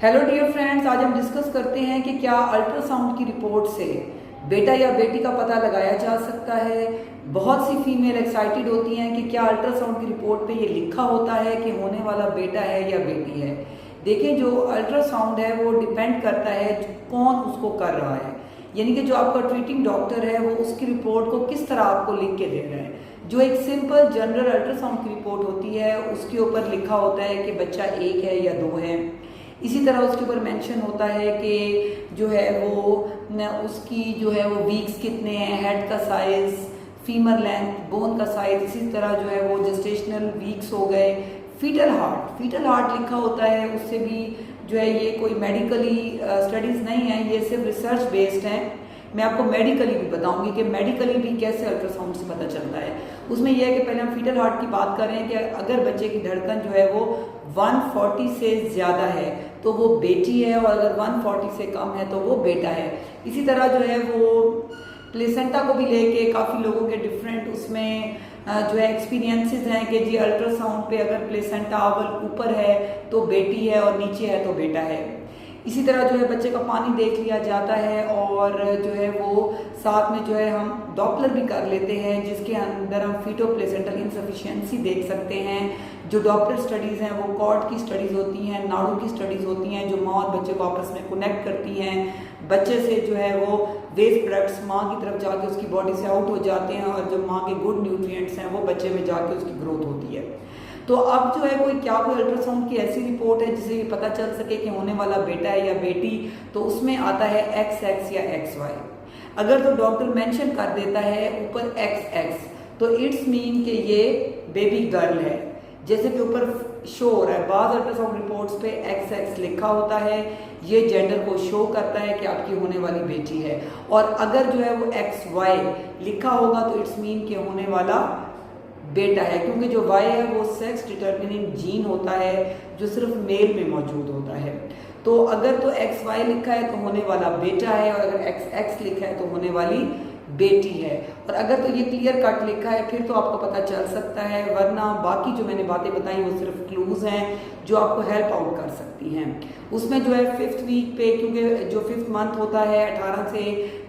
Hello dear friends, आज हम discuss करते हैं कि क्या अल्ट्रासाउंड की रिपोर्ट से बेटा या बेटी का पता लगाया जा सकता है। बहुत सी फीमेल एक्साइटेड होती हैं कि क्या अल्ट्रासाउंड की रिपोर्ट पे ये लिखा होता है कि होने वाला बेटा है या बेटी है। देखिए, जो अल्ट्रासाउंड है वो डिपेंड करता है कौन उसको कर रहा है, यानी कि जो आपका ट्रीटिंग डॉक्टर है वो उसकी रिपोर्ट को किस तरह आपको लिख के दे रहा है। जो एक सिंपल जनरल अल्ट्रासाउंड की रिपोर्ट होती है उसके ऊपर लिखा होता है कि बच्चा एक है या दो है। इसी तरह उसके ऊपर मेंशन होता है कि जो है वो उसकी जो है वो वीक्स कितने हैं, हेड का साइज, फीमर लेंथ, बोन का साइज। इसी तरह जो है वो जेस्टेशनल वीक्स हो गए। फीटल हार्ट लिखा होता है, उससे भी जो है ये कोई मेडिकली स्टडीज़ नहीं है, ये सिर्फ रिसर्च बेस्ड हैं। मैं आपको मेडिकली भी बताऊंगी कि मेडिकली भी कैसे अल्ट्रासाउंड से पता चलता है। उसमें यह है कि पहले हम फीटल हार्ट की बात कर रहे हैं कि अगर बच्चे की धड़कन जो है वो 140 से ज़्यादा है तो वो बेटी है, और अगर 140 से कम है तो वो बेटा है। इसी तरह जो है वो प्लेसेंटा को भी लेके काफ़ी लोगों के डिफरेंट उसमें जो है एक्सपीरियंसेस हैं कि जी अल्ट्रासाउंड पे अगर प्लेसेंटा अव्वल ऊपर है तो बेटी है और नीचे है तो बेटा है। इसी तरह जो है बच्चे का पानी देख लिया जाता है, और जो है वो साथ में जो है हम डॉपलर भी कर लेते हैं जिसके अंदर हम फीटो प्लेसेंटल इनसफिशिएंसी देख सकते हैं। जो डॉपलर स्टडीज़ हैं वो कॉर्ड की स्टडीज़ होती हैं, नाड़ू की स्टडीज़ होती हैं जो माँ और बच्चे को आपस में कनेक्ट करती हैं। बच्चे से जो है वो वेस्ट प्रोडक्ट्स माँ की तरफ जाके उसकी बॉडी से आउट हो जाते हैं, और जो माँ के गुड न्यूट्रिएंट्स हैं वो बच्चे में जाके उसकी ग्रोथ होती है। तो अब जो है कोई अल्ट्रासाउंड की ऐसी रिपोर्ट है जिससे ये पता चल सके कि होने वाला बेटा है या बेटी, तो उसमें आता है XX या XY। अगर तो डॉक्टर मेंशन कर देता है ऊपर XX तो इट्स मीन कि ये बेबी गर्ल है, जैसे कि ऊपर शो हो रहा है। बाज़ अल्ट्रासाउंड रिपोर्ट्स पे XX लिखा होता है, ये जेंडर को शो करता है कि आपकी होने वाली बेटी है। और अगर जो है वो XY लिखा होगा तो इट्स मीन कि होने वाला बेटा है, क्योंकि जो Y है वो सेक्स डिटर्मिनिंग जीन होता है जो सिर्फ मेल में मौजूद होता है। तो अगर तो XY लिखा है तो होने वाला बेटा है, और अगर XX लिखा है तो होने वाली बेटी है। और अगर तो ये क्लियर कट लिखा है फिर तो आपको पता चल सकता है, वरना बाकी जो मैंने बातें बताई वो सिर्फ क्लूज हैं जो आपको हेल्प आउट कर सकती हैं। उसमें जो है 5th वीक पे, क्योंकि जो 5th मंथ होता है 18 से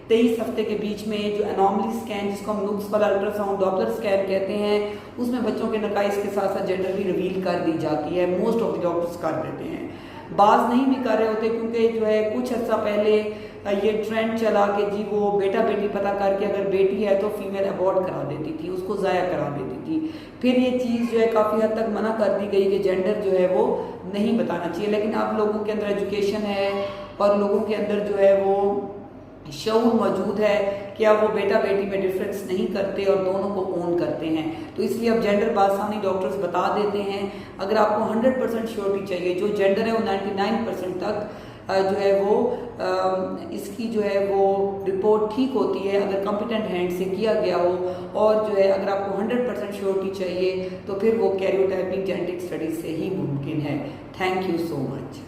23 हफ्ते के बीच में, जो एनॉमली स्कैन जिसको हम नुक्स वाला अल्ट्रासाउंड डॉपलर स्कैन कहते हैं, उसमें बच्चों के नकाइस के साथ साथ जेंडर भी रिवील कर दी जाती है। मोस्ट ऑफ द डॉक्टर्स कर देते हैं, बाज नहीं भी कर रहे होते, क्योंकि जो है कुछ अर्सा पहले ये ट्रेंड चला कि जी वो बेटा बेटी पता करके अगर बेटी है तो फीमेल अबॉर्ट करा देती थी, उसको ज़ाया करा देती थी। फिर ये चीज़ जो है काफ़ी हद तक मना कर दी गई कि जेंडर जो है वो नहीं बताना चाहिए। लेकिन अब लोगों के अंदर एजुकेशन है और लोगों के अंदर जो है वो शऊर मौजूद है कि अब वो बेटा बेटी में डिफरेंस नहीं करते और दोनों को ओन करते हैं। तो इसलिए अब जेंडर बासानी डॉक्टर्स बता देते हैं। अगर आपको 100% श्योरिटी चाहिए, जो जेंडर है वो 99% तक जो है वो इसकी जो है वो रिपोर्ट ठीक होती है अगर कॉम्पिटेंट हैंड से किया गया हो। और जो है अगर आपको 100% श्योरिटी चाहिए तो फिर वो कैरियोटाइपिक जेनेटिक स्टडीज से ही मुमकिन है। Thank you so much.